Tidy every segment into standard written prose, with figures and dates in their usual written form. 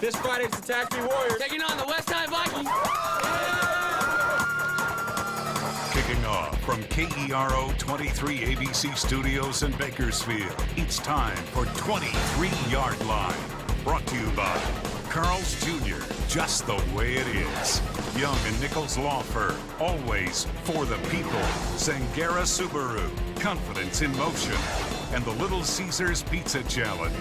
This Friday, it's the Tehachapi Warriors taking on the West High Vikings. Kicking off from KERO 23 ABC Studios in Bakersfield. It's time for 23-Yard Line. Brought to you by Carl's Jr., just the way it is. Young and Nichols Law Firm, always for the people. Sangera Subaru, confidence in motion. And the Little Caesars Pizza Challenge.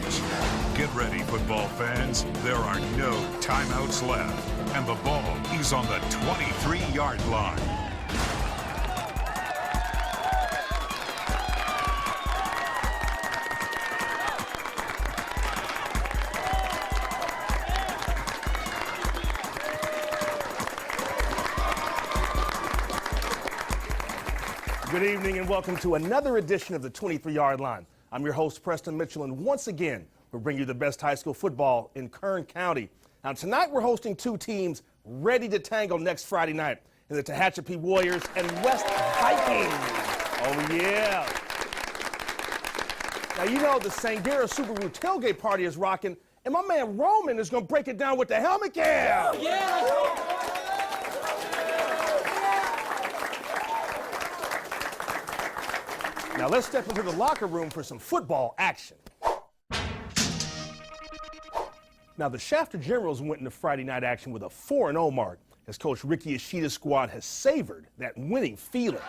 Get ready, football fans. There are no timeouts left. And the ball is on the 23-yard line. Good evening and welcome to another edition of the 23-Yard Line. I'm your host, Preston Mitchell, and once again, we'll bring you the best high school football in Kern County. Now, tonight we're hosting two teams ready to tangle next Friday night in the Tehachapi Warriors and West Vikings. Oh, yeah. Now, you know the Sangera Subaru tailgate party is rocking, and my man Roman is going to break it down with the helmet cam. Yeah! Now let's step into the locker room for some football action. Now the Shafter Generals went into Friday night action with a 4-0 mark as Coach Ricky Ishida's squad has savored that winning feeling.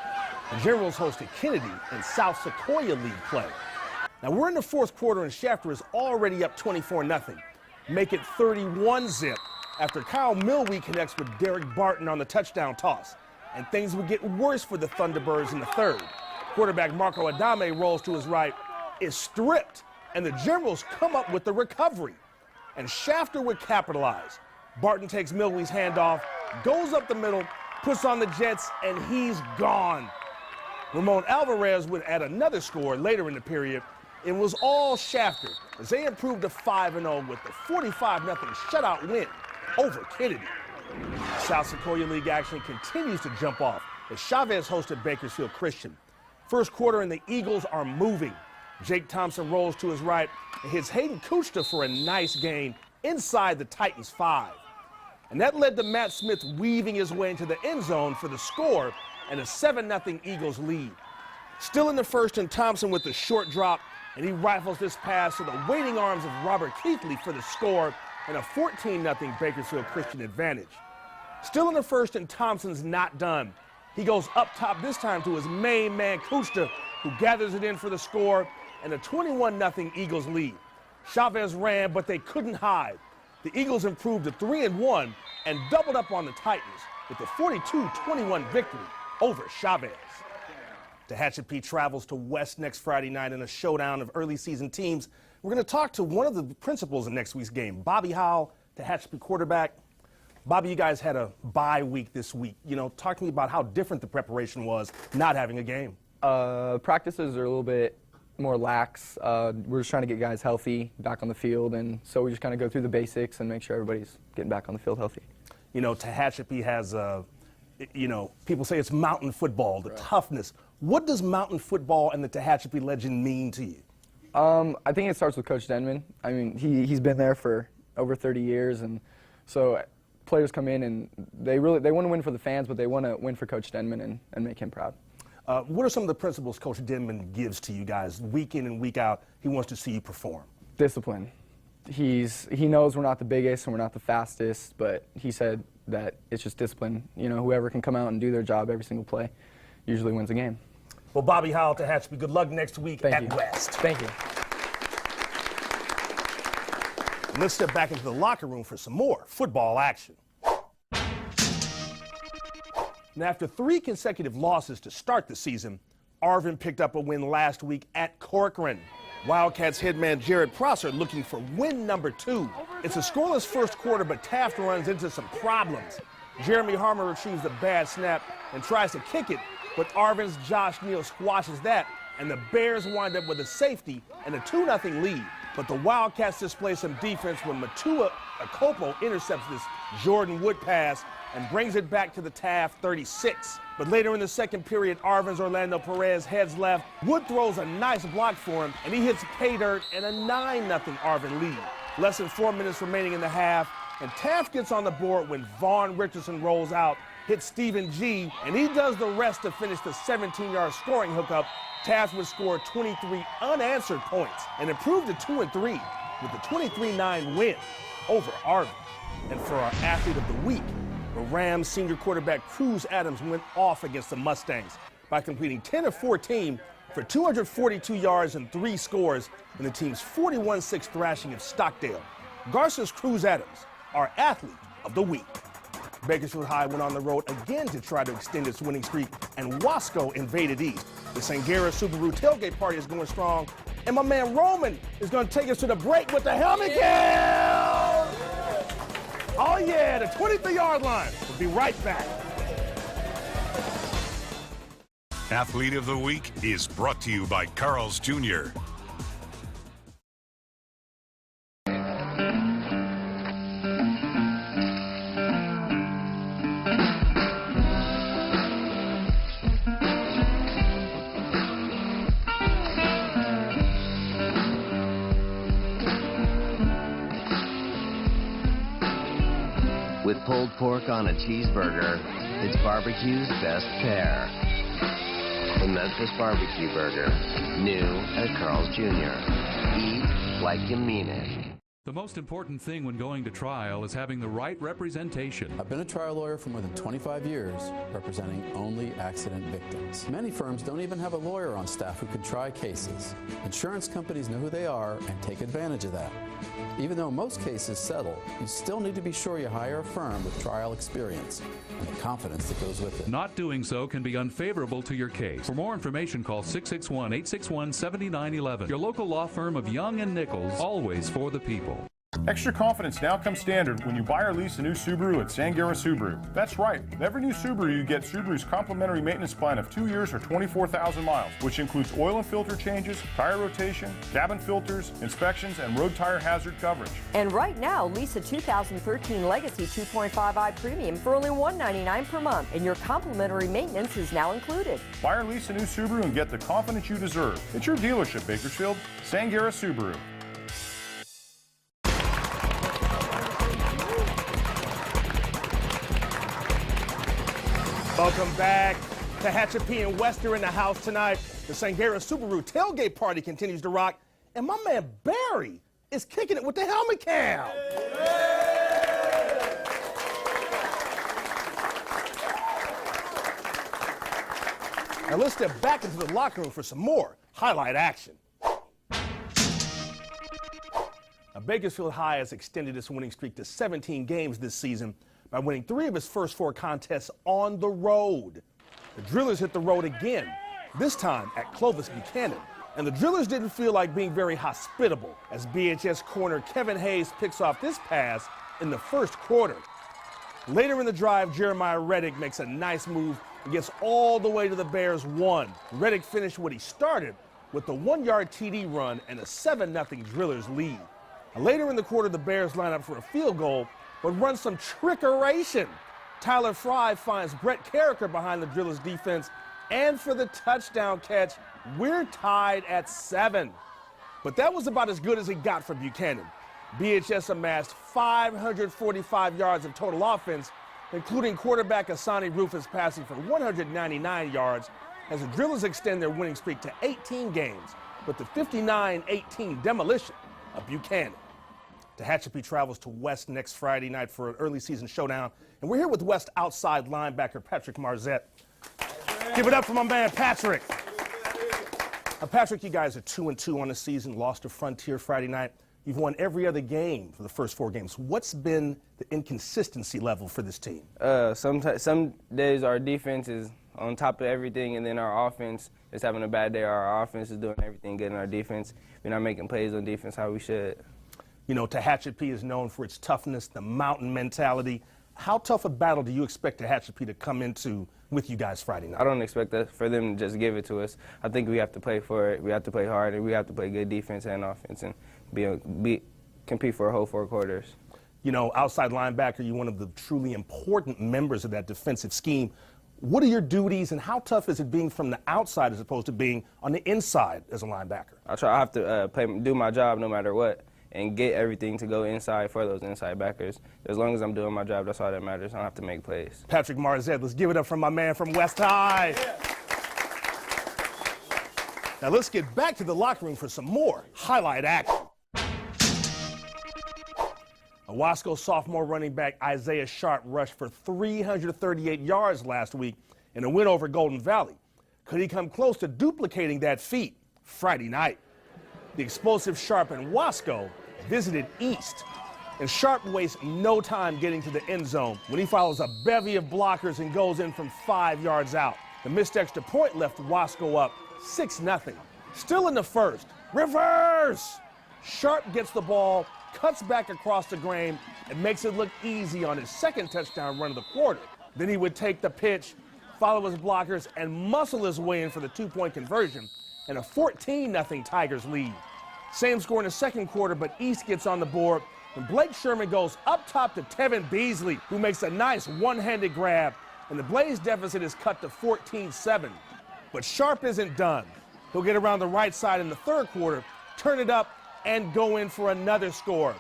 The Generals hosted Kennedy in South Sequoia League play. Now we're in the fourth quarter and Shafter is already up 24-0. Make it 31-zip after Kyle Milwee connects with Derek Barton on the touchdown toss. And things would get worse for the Thunderbirds in the third. Quarterback Marco Adame rolls to his right, is stripped, and the Generals come up with the recovery. And Shafter would capitalize. Barton takes Milwee's handoff, goes up the middle, puts on the Jets, and he's gone. Ramon Alvarez would add another score later in the period. It was all Shafter as they improved to 5-0 with the 45-0 shutout win over Kennedy. South Sequoia League action continues to jump off as Chavez hosted Bakersfield Christian. First quarter and the Eagles are moving. Jake Thompson rolls to his right and hits Hayden Kuchta for a nice gain inside the Titans 5. And that led to Matt Smith weaving his way into the end zone for the score and a 7-0 Eagles lead. Still in the first and Thompson with the short drop, and he rifles this pass to the waiting arms of Robert Keithley for the score and a 14-0 Bakersfield Christian advantage. Still in the first and Thompson's not done. He goes up top this time to his main man, Kuchta, who gathers it in for the score and a 21-0 Eagles lead. Chavez ran, but they couldn't hide. The Eagles improved to 3-1 and doubled up on the Titans with the 42-21 victory over Chavez. Tehachapi travels to West next Friday night in a showdown of early season teams. We're going to talk to one of the principals in next week's game, Bobby Howell, Tehachapi quarterback. Bobby, you guys had a bye week this week. You know, talk to me about how different the preparation was not having a game. Practices are a little bit more lax. We're just trying to get guys healthy, back on the field, and so we just kind of go through the basics and make sure everybody's getting back on the field healthy. You know, Tehachapi has, people say it's mountain football, the toughness. What does mountain football and the Tehachapi legend mean to you? I think it starts with Coach Denman. I mean, he's been there for over 30 years, and so players come in and they want to win for the fans, but they want to win for Coach Denman and make him proud. What are some of the principles Coach Denman gives to you guys week in and week out? He wants to see you perform. Discipline. He knows we're not the biggest and we're not the fastest, but he said that it's just discipline. You know, whoever can come out and do their job every single play usually wins a game. Well, Bobby Howell, Tehachapi, good luck next week at West. Thank you. Let's step back into the locker room for some more football action. Now, after 3 consecutive losses to start the season, Arvin picked up a win last week at Corcoran. Wildcats head man Jared Prosser looking for win number 2. It's a scoreless first quarter, but Taft runs into some problems. Jeremy Harmer retrieves the bad snap and tries to kick it, but Arvin's Josh Neal squashes that, and the Bears wind up with a safety and a 2-0 lead. But the Wildcats display some defense when Matua Akopo intercepts this Jordan Wood pass and brings it back to the Taft 36. But later in the second period, Arvin's Orlando Perez heads left. Wood throws a nice block for him, and he hits pay dirt and a 9-0 Arvin lead. Less than 4 minutes remaining in the half, and Taft gets on the board when Vaughn Richardson rolls out, hits Stephen G, and he does the rest to finish the 17-yard scoring hookup. Taft would score 23 unanswered points and improve to 2-3 with the 23-9 win over Arvin. And for our athlete of the week, the Rams senior quarterback Cruz Adams went off against the Mustangs by completing 10 of 14 for 242 yards and 3 scores in the team's 41-6 thrashing of Stockdale. Garza's Cruz Adams, our athlete of the week. Bakersfield High went on the road again to try to extend its winning streak, and Wasco invaded east. The Sangera Subaru tailgate party is going strong, and my man Roman is going to take us to the break with the helmet kill! Oh yeah, the 23-yard line. We'll be right back. Athlete of the Week is brought to you by Carl's Jr. With pulled pork on a cheeseburger, it's barbecue's best pair. The Memphis Barbecue Burger, new at Carl's Jr. Eat like you mean it. The most important thing when going to trial is having the right representation. I've been a trial lawyer for more than 25 years, representing only accident victims. Many firms don't even have a lawyer on staff who can try cases. Insurance companies know who they are and take advantage of that. Even though most cases settle, you still need to be sure you hire a firm with trial experience and the confidence that goes with it. Not doing so can be unfavorable to your case. For more information, call 661-861-7911. Your local law firm of Young and Nichols, always for the people. Extra confidence now comes standard when you buy or lease a new Subaru at Sangera Subaru. That's right. With every new Subaru, you get Subaru's complimentary maintenance plan of 2 years or 24,000 miles, which includes oil and filter changes, tire rotation, cabin filters, inspections, and road tire hazard coverage. And right now, lease a 2013 Legacy 2.5i Premium for only $199 per month, and your complimentary maintenance is now included. Buy or lease a new Subaru and get the confidence you deserve. It's your dealership, Bakersfield. Sangera Subaru. Welcome back. Tehachapi and West are in the house tonight. The Sangera Subaru tailgate party continues to rock, and my man Barry is kicking it with the helmet cam. Now let's step back into the locker room for some more highlight action. Now, Bakersfield High has extended its winning streak to 17 games this season by winning 3 of its first 4 contests on the road. The Drillers hit the road again, this time at Clovis Buchanan. And the Drillers didn't feel like being very hospitable as BHS corner Kevin Hayes picks off this pass in the first quarter. Later in the drive, Jeremiah Reddick makes a nice move and gets all the way to the Bears' 1. Reddick finished what he started with the 1-yard TD run and a 7-0 Drillers lead. Now, later in the quarter, the Bears line up for a field goal, but run some trickeration. Tyler Fry finds Brett Carricker behind the Drillers defense, and for the touchdown catch, we're tied at 7. But that was about as good as it got for Buchanan. BHS amassed 545 yards of total offense, including quarterback Asani Rufus passing for 199 yards, as the Drillers extend their winning streak to 18 games with the 59-18 demolition of Buchanan. Tehachapi travels to West next Friday night for an early season showdown, and we're here with West outside linebacker Patrick Marzette. Give it up for my man Patrick. Now, Patrick, you guys are 2-2 on the season, lost to Frontier Friday night. You've won every other game for the first 4 games. What's been the inconsistency level for this team? Some days our defense is on top of everything, and then our offense is having a bad day. Our offense is doing everything good in our defense. We're not making plays on defense how we should. You know, Tehachapi is known for its toughness, the mountain mentality. How tough a battle do you expect Tehachapi to come into with you guys Friday night? I don't expect for them to just give it to us. I think we have to play for it. We have to play hard, and we have to play good defense and offense and compete for a whole 4 quarters. You know, outside linebacker, you're one of the truly important members of that defensive scheme. What are your duties, and how tough is it being from the outside as opposed to being on the inside as a linebacker? I have to do my job no matter what. and get everything to go inside for those inside backers. As long as I'm doing my job, that's all that matters. I don't have to make plays. Patrick Marzette, let's give it up for my man from West High. Now let's get back to the locker room for some more highlight action. A Wasco sophomore running back Isaiah Sharp rushed for 338 yards last week in a win over Golden Valley. Could he come close to duplicating that feat Friday night? The explosive Sharp and Wasco visited East, and Sharp wastes no time getting to the end zone when he follows a bevy of blockers and goes in from 5 yards out. The missed extra point left Wasco up 6-0. Still in the first, reverse! Sharp gets the ball, cuts back across the grain, and makes it look easy on his second touchdown run of the quarter. Then he would take the pitch, follow his blockers, and muscle his way in for the 2-point conversion and a 14-0 Tigers lead. Same score in the second quarter, but East gets on the board when Blake Sherman goes up top to Tevin Beasley, who makes a nice one-handed grab, and the Blaze deficit is cut to 14-7. But Sharp isn't done. He'll get around the right side in the third quarter, turn it up, and go in for another score.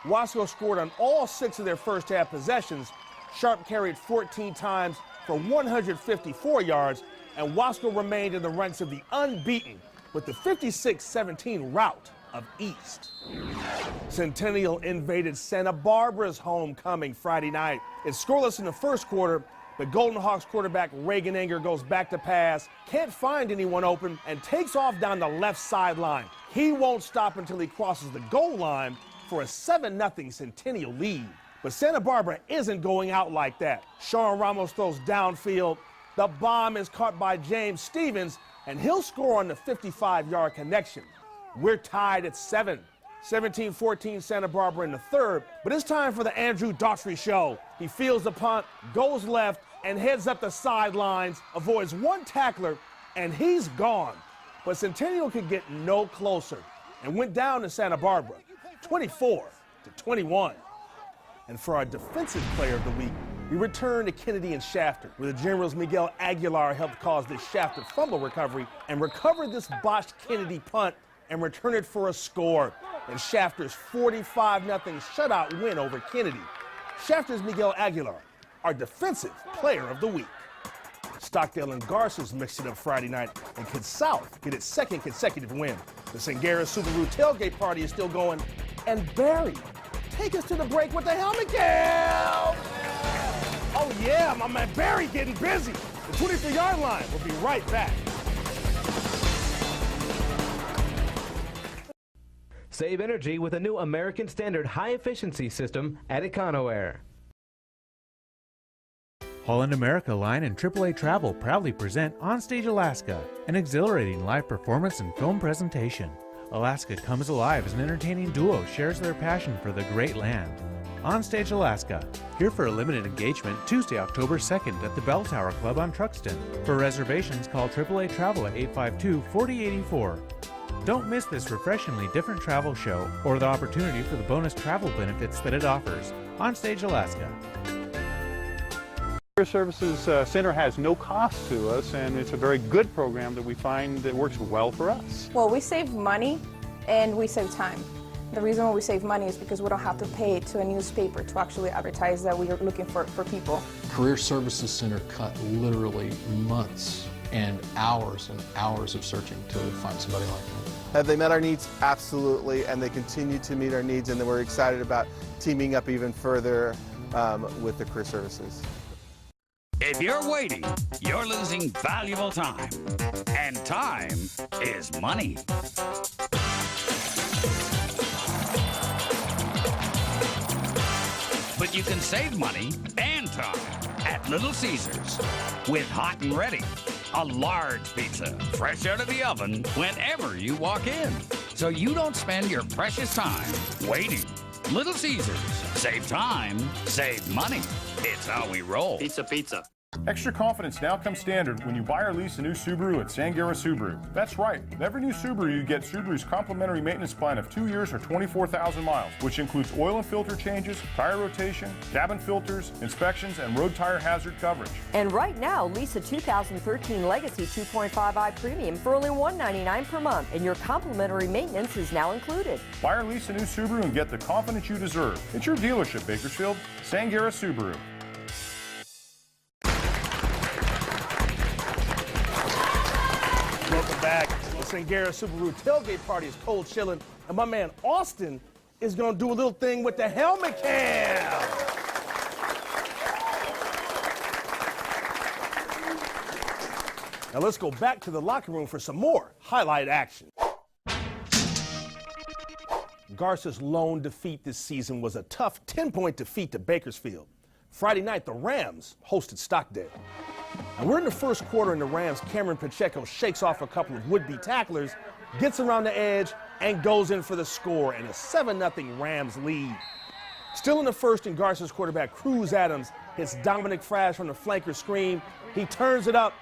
Wasco scored on all 6 of their first half possessions. Sharp carried 14 times for 154 yards, and Wasco remained in the ranks of the unbeaten with the 56-17 rout of East. Centennial invaded Santa Barbara's homecoming Friday night. It's scoreless in the first quarter, but Golden Hawks quarterback Reagan Anger goes back to pass, can't find anyone open, and takes off down the left sideline. He won't stop until he crosses the goal line for a 7-0 Centennial lead. But Santa Barbara isn't going out like that. Sean Ramos throws downfield. The bomb is caught by James Stevens, and he'll score on the 55-yard connection. We're tied at 7. 17-14 Santa Barbara in the third, but it's time for the Andrew Daughtry show. He fields the punt, goes left, and heads up the sidelines, avoids one tackler, and he's gone. But Centennial could get no closer and went down to Santa Barbara, 24-21. And for our defensive player of the week, we return to Kennedy and Shafter, where the Generals Miguel Aguilar helped cause this Shafter fumble recovery and recover this botched Kennedy punt and return it for a score in Shafter's 45-0 shutout win over Kennedy. Shafter's Miguel Aguilar, our defensive player of the week. Stockdale and Garces mixed it up Friday night, and could South get its second consecutive win. The Sangera Subaru tailgate party is still going, and Barry, take us to the break with the helmet cam! Oh yeah, my man Barry getting busy. The 23-yard line. We'll be right back. Save energy with a new American Standard high-efficiency system at EconoAir. Holland America Line and AAA Travel proudly present Onstage Alaska, an exhilarating live performance and film presentation. Alaska Comes Alive as an entertaining duo shares their passion for the great land. Onstage Alaska, here for a limited engagement Tuesday, October 2nd at the Bell Tower Club on Truxton. For reservations, call AAA Travel at 852-4084. Don't miss this refreshingly different travel show or the opportunity for the bonus travel benefits that it offers. Onstage Alaska. Career Services Center has no cost to us, and it's a very good program that we find that works well for us. Well, we save money and we save time. The reason why we save money is because we don't have to pay to a newspaper to actually advertise that we are looking for people. Career Services Center cut literally months and hours of searching to find somebody like me. Have they met our needs? Absolutely, and they continue to meet our needs, and we're excited about teaming up even further with the Career Services. If you're waiting, you're losing valuable time. And time is money. But you can save money and time at Little Caesars with Hot and Ready, a large pizza fresh out of the oven whenever you walk in. So you don't spend your precious time waiting. Little Caesars. Save time, save money. It's how we roll. Pizza, pizza. Extra confidence now comes standard when you buy or lease a new Subaru at Sangera Subaru. That's right. With every new Subaru, you get Subaru's complimentary maintenance plan of 2 years or 24,000 miles, which includes oil and filter changes, tire rotation, cabin filters, inspections, and road tire hazard coverage. And right now, lease a 2013 Legacy 2.5i Premium for only $199 per month, and your complimentary maintenance is now included. Buy or lease a new Subaru and get the confidence you deserve. It's your dealership, Bakersfield. Sangera Subaru. Welcome back. The Sangera Subaru tailgate party is cold chilling, and my man Austin is going to do a little thing with the helmet cam. Now let's go back to the locker room for some more highlight action. Garza's lone defeat this season was a tough 10-point defeat to Bakersfield. Friday night, the Rams hosted Stockdale. And we're in the first quarter, and the Rams' Cameron Pacheco shakes off a couple of would-be tacklers, gets around the edge, and goes in for the score, and a 7-0 Rams lead. Still in the first, and Garza's quarterback Cruz Adams hits Dominic Frash from the flanker screen. He turns it up,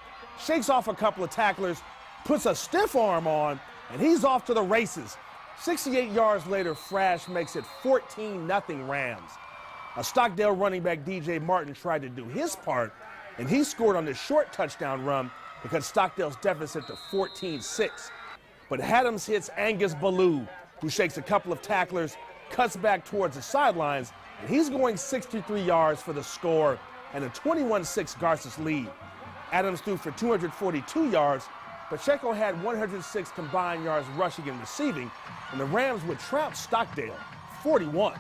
shakes off a couple of tacklers, puts a stiff arm on, and he's off to the races. 68 yards later, Frash makes it 14-0 Rams. A Stockdale running back DJ Martin tried to do his part, and he scored on this short touchdown run because Stockdale's deficit to 14-6. But Adams hits Angus Ballou, who shakes a couple of tacklers, cuts back towards the sidelines, and he's going 63 yards for the score and a 21-6 Garza's lead. Adams threw for 242 yards. Pacheco had 106 combined yards rushing and receiving, and the Rams would trap Stockdale 41-6.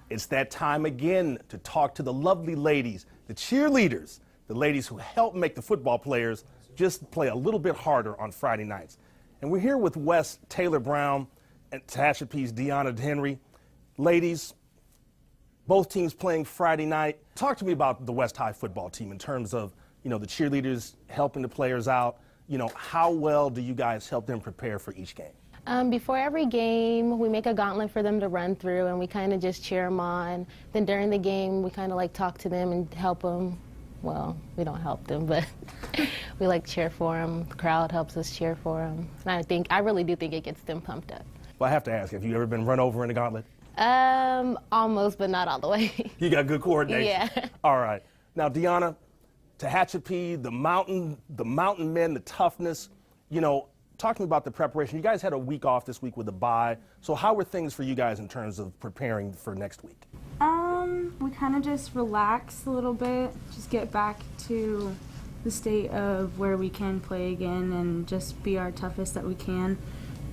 It's that time again to talk to the lovely ladies, the cheerleaders, the ladies who help make the football players just play a little bit harder on Friday nights. And we're here with West Taylor Brown and Tehachapi's Deanna Henry. Ladies, both teams playing Friday night. Talk to me about the West High football team in terms of, the cheerleaders helping the players out. How well do you guys help them prepare for each game? Before every game, we make a gauntlet for them to run through, and we kind of just cheer them on. Then during the game, we kind of talk to them and help them. Well, we don't help them, but we cheer for them. The crowd helps us cheer for them. And I really do think it gets them pumped up. Well, I have to ask, have you ever been run over in a gauntlet? Almost, but not all the way. You got good coordination. Yeah. All right. Now, Deanna, Tehachapi, the mountain men, the toughness, talk to me about the preparation. You guys had a week off this week with a bye. So how were things for you guys in terms of preparing for next week? We kind of just relax a little bit, just get back to the state of where we can play again and just be our toughest that we can.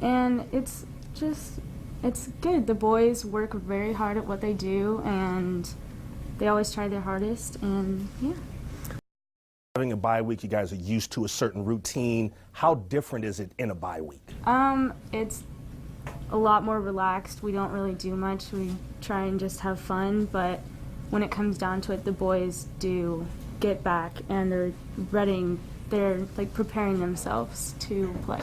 And it's good. The boys work very hard at what they do, and they always try their hardest, and yeah. Having a bye week, you guys are used to a certain routine. How different is it in a bye week? It's a lot more relaxed. We don't really do much. We try and just have fun, but when it comes down to it, the boys do get back and they're preparing themselves to play.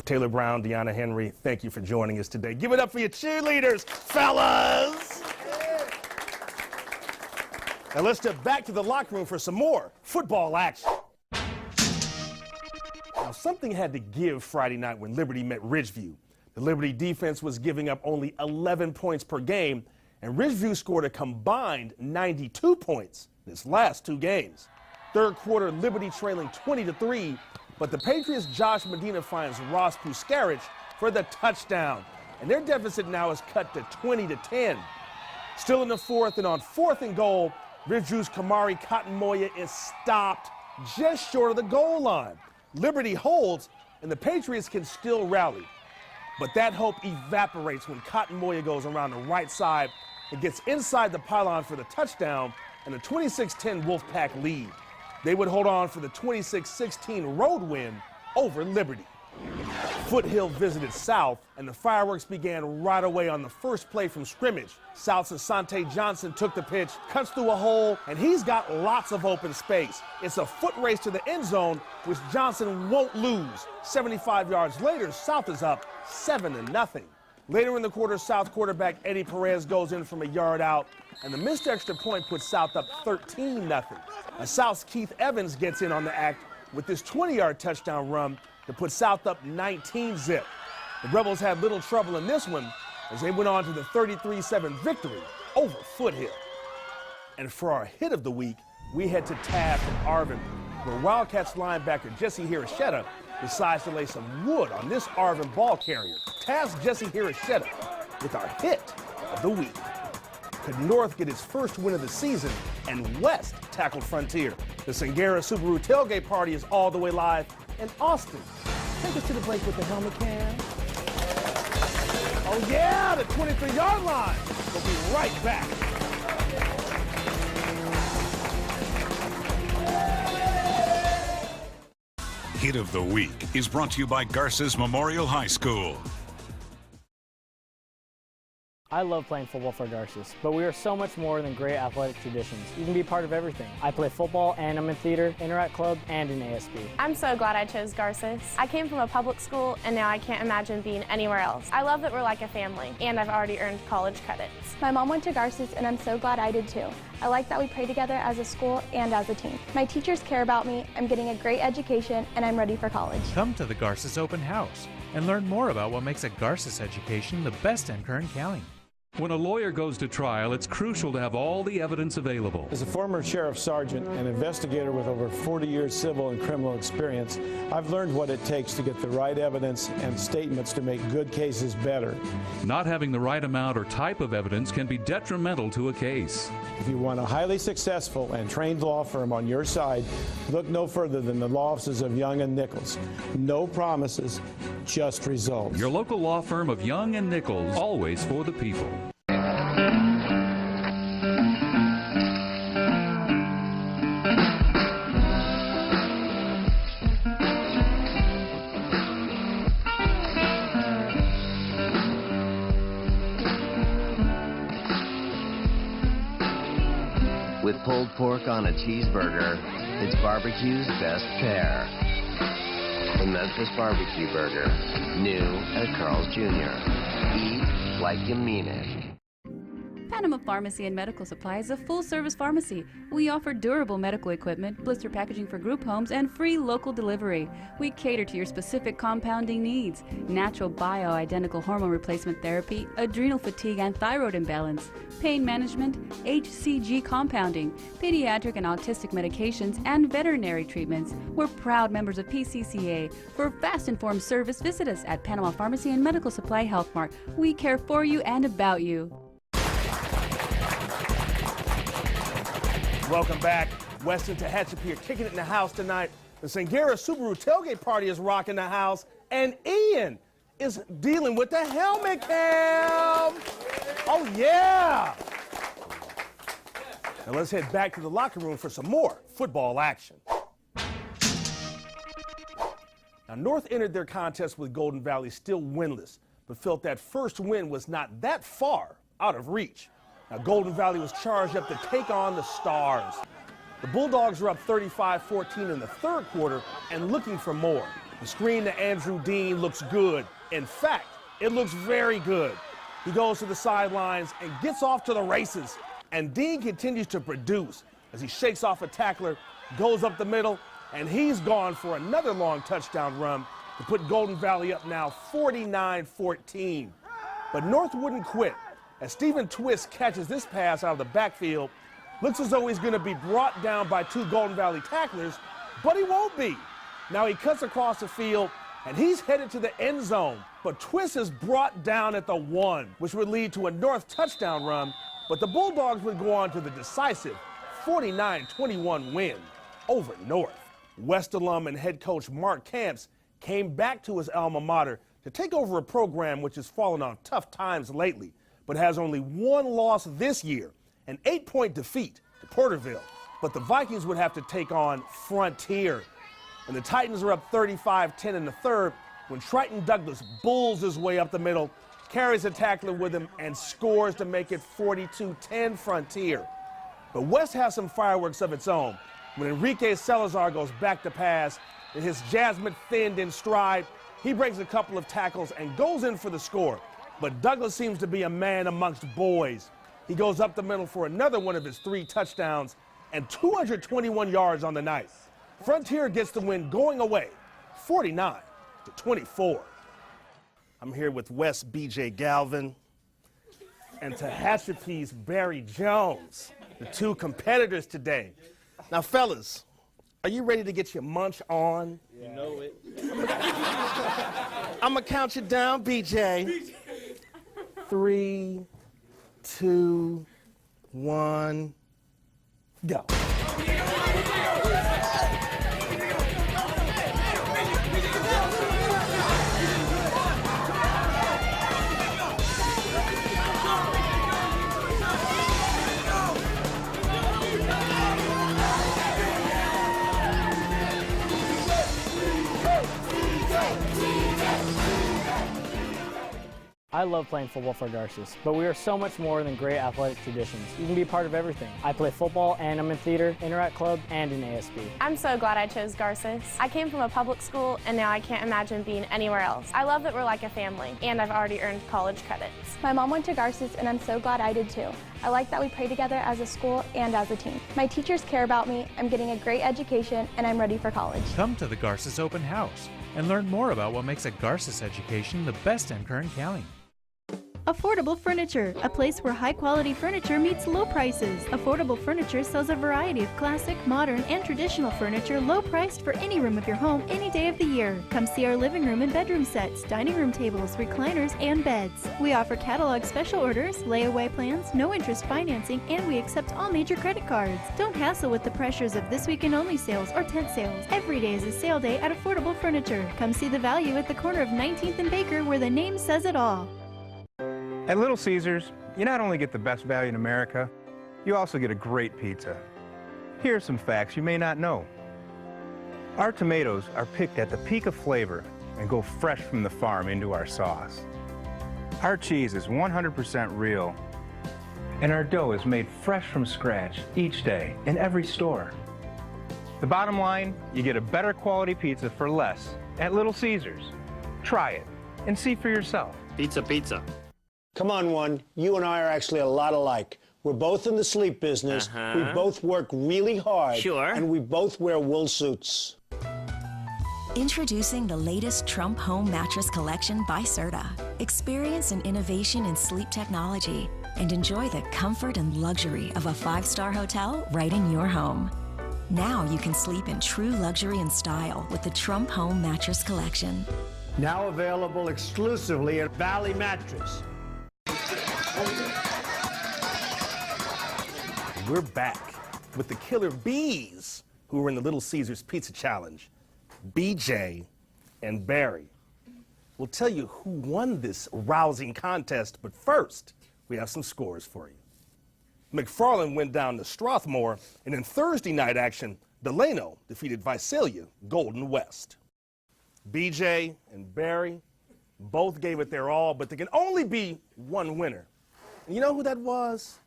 Taylor Brown, Deanna Henry, thank you for joining us today. Give it up for your cheerleaders, fellas! Now let's step back to the locker room for some more football action. Now something had to give Friday night when Liberty met Ridgeview. The Liberty defense was giving up only 11 points per game, and Ridgeview scored a combined 92 points in its last two games. Third quarter, Liberty trailing 20-3, but the Patriots' Josh Medina finds Ross Puskarich for the touchdown, and their deficit now is cut to 20-10. Still in the fourth, and on 4th and goal, Ridgeview's Kamari Cotton-Moya is stopped just short of the goal line. Liberty holds, and the Patriots can still rally. But that hope evaporates when Cotton-Moya goes around the right side and gets inside the pylon for the touchdown and a 26-10 Wolfpack lead. They would hold on for the 26-16 road win over Liberty. Foothill visited South, and the fireworks began right away on the first play from scrimmage. South's Asante Johnson took the pitch, cuts through a hole, and he's got lots of open space. It's a foot race to the end zone, which Johnson won't lose. 75 yards later, South is up 7-0. Later in the quarter, South quarterback Eddie Perez goes in from a yard out, and the missed extra point puts South up 13-0. Now, South's Keith Evans gets in on the act with this 20-yard touchdown run to put South up 19-zip. The Rebels had little trouble in this one as they went on to the 33-7 victory over Foothill. And for our hit of the week, we head to Taft and Arvin, where Wildcats linebacker Jesse Hirashetta decides to lay some wood on this Arvin ball carrier. Taft's Jesse Hirashetta with our hit of the week. Could North get its first win of the season, and West tackled Frontier? The Sangera Subaru tailgate party is all the way live in Austin. Take us to the break with the helmet cam. Oh yeah, the 23-yard line. We'll be right back. Hit of the Week is brought to you by Garces Memorial High School. I love playing football for Garces, but we are so much more than great athletic traditions. You can be part of everything. I play football and I'm in theater, Interact Club, and in ASB. I'm so glad I chose Garces. I came from a public school and now I can't imagine being anywhere else. I love that we're like a family and I've already earned college credits. My mom went to Garces and I'm so glad I did too. I like that we play together as a school and as a team. My teachers care about me, I'm getting a great education, and I'm ready for college. Come to the Garces Open House and learn more about what makes a Garces education the best in Kern County. When a lawyer goes to trial, it's crucial to have all the evidence available. As a former sheriff sergeant and investigator with over 40 years civil and criminal experience, I've learned what it takes to get the right evidence and statements to make good cases better. Not having the right amount or type of evidence can be detrimental to a case. If you want a highly successful and trained law firm on your side, look no further than the law offices of Young & Nichols. No promises, just results. Your local law firm of Young & Nichols, always for the people. With pulled pork on a cheeseburger, it's barbecue's best pair. The Memphis Barbecue Burger, new at Carl's Jr. Eat like you mean it. Panama Pharmacy and Medical Supply is a full-service pharmacy. We offer durable medical equipment, blister packaging for group homes, and free local delivery. We cater to your specific compounding needs: natural bioidentical hormone replacement therapy, adrenal fatigue and thyroid imbalance, pain management, HCG compounding, pediatric and autistic medications, and veterinary treatments. We're proud members of PCCA. For fast informed service, visit us at Panama Pharmacy and Medical Supply Health Mart. We care for you and about you. Welcome back. West and Tehachapi are kicking it in the house tonight. The Sangera Subaru tailgate party is rocking the house, and Ian is dealing with the helmet cam. Oh, yeah. Now let's head back to the locker room for some more football action. Now, North entered their contest with Golden Valley still winless, but felt that first win was not that far out of reach. Now, Golden Valley was charged up to take on the Stars. The Bulldogs are up 35-14 in the third quarter and looking for more. The screen to Andrew Dean looks good. In fact, it looks very good. He goes to the sidelines and gets off to the races. And Dean continues to produce as he shakes off a tackler, goes up the middle, and he's gone for another long touchdown run to put Golden Valley up now 49-14. But North wouldn't quit as Stephen Twist catches this pass out of the backfield. Looks as though he's going to be brought down by two Golden Valley tacklers, but he won't be. Now he cuts across the field, and he's headed to the end zone. But Twist is brought down at the 1, which would lead to a North touchdown run, but the Bulldogs would go on to the decisive 49-21 win over North. West alum and head coach Mark Camps came back to his alma mater to take over a program which has fallen on tough times lately, but has only one loss this year, an 8-point defeat to Porterville. But the Vikings would have to take on Frontier. And the Titans are up 35-10 in the third when Triton Douglas bulls his way up the middle, carries a tackler with him, and scores to make it 42-10 Frontier. But West has some fireworks of its own when Enrique Salazar goes back to pass, and his Jasmine thinned in stride. He breaks a couple of tackles and goes in for the score. But Douglas seems to be a man amongst boys. He goes up the middle for another one of his 3 touchdowns and 221 yards on the night. Frontier gets the win going away, 49-24. I'm here with West B.J. Galvin and Tehachapi's Barry Jones, the 2 competitors today. Now, fellas, are you ready to get your munch on? You know it. I'm gonna count you down, BJ. 3, 2, 1, go. I love playing football for Garces, but we are so much more than great athletic traditions. You can be part of everything. I play football and I'm in theater, Interact Club, and in ASB. I'm so glad I chose Garces. I came from a public school and now I can't imagine being anywhere else. I love that we're like a family and I've already earned college credits. My mom went to Garces and I'm so glad I did too. I like that we pray together as a school and as a team. My teachers care about me, I'm getting a great education, and I'm ready for college. Come to the Garces Open House and learn more about what makes a Garces education the best in Kern County. Affordable Furniture, a place where high-quality furniture meets low prices. Affordable Furniture sells a variety of classic, modern, and traditional furniture low-priced for any room of your home any day of the year. Come see our living room and bedroom sets, dining room tables, recliners, and beds. We offer catalog special orders, layaway plans, no-interest financing, and we accept all major credit cards. Don't hassle with the pressures of this weekend only sales or tent sales. Every day is a sale day at Affordable Furniture. Come see the value at the corner of 19th and Baker, where the name says it all. At Little Caesars, you not only get the best value in America, you also get a great pizza. Here are some facts you may not know. Our tomatoes are picked at the peak of flavor and go fresh from the farm into our sauce. Our cheese is 100% real, and our dough is made fresh from scratch each day in every store. The bottom line, you get a better quality pizza for less at Little Caesars. Try it and see for yourself. Pizza, pizza. Come on, one. You and I are actually a lot alike. We're both in the sleep business. We both work really hard. Sure. And we both wear wool suits. Introducing the latest Trump Home Mattress Collection by Serta. Experience an innovation in sleep technology and enjoy the comfort and luxury of a 5-star hotel right in your home. Now you can sleep in true luxury and style with the Trump Home Mattress Collection. Now available exclusively at Valley Mattress. We're back with the Killer Bees, who were in the Little Caesars Pizza Challenge, BJ and Barry. We'll tell you who won this rousing contest, but first, we have some scores for you. McFarland went down to Strathmore, and in Thursday night action, Delano defeated Visalia Golden West. BJ and Barry both gave it their all, but there can only be one winner. And you know who that was?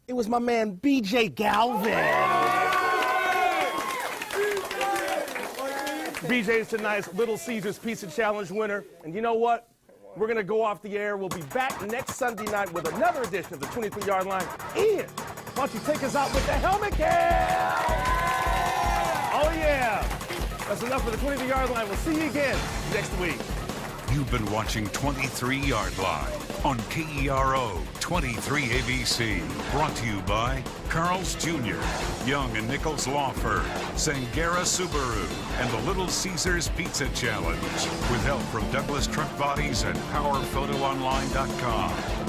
It was my man BJ Galvin. BJ is tonight's Little Caesars Pizza Challenge winner. And you know what? We're going to go off the air. We'll be back next Sunday night with another edition of the 23-Yard Line. Ian, why don't you take us out with the helmet cam? Oh, yeah. That's enough for the 23-Yard Line. We'll see you again next week. You've been watching 23-Yard Line on KERO 23 ABC. Brought to you by Carl's Jr., Young and Nichols Law Firm, Sangera Subaru, and the Little Caesars Pizza Challenge. With help from Douglas Truck Bodies and PowerPhotoOnline.com.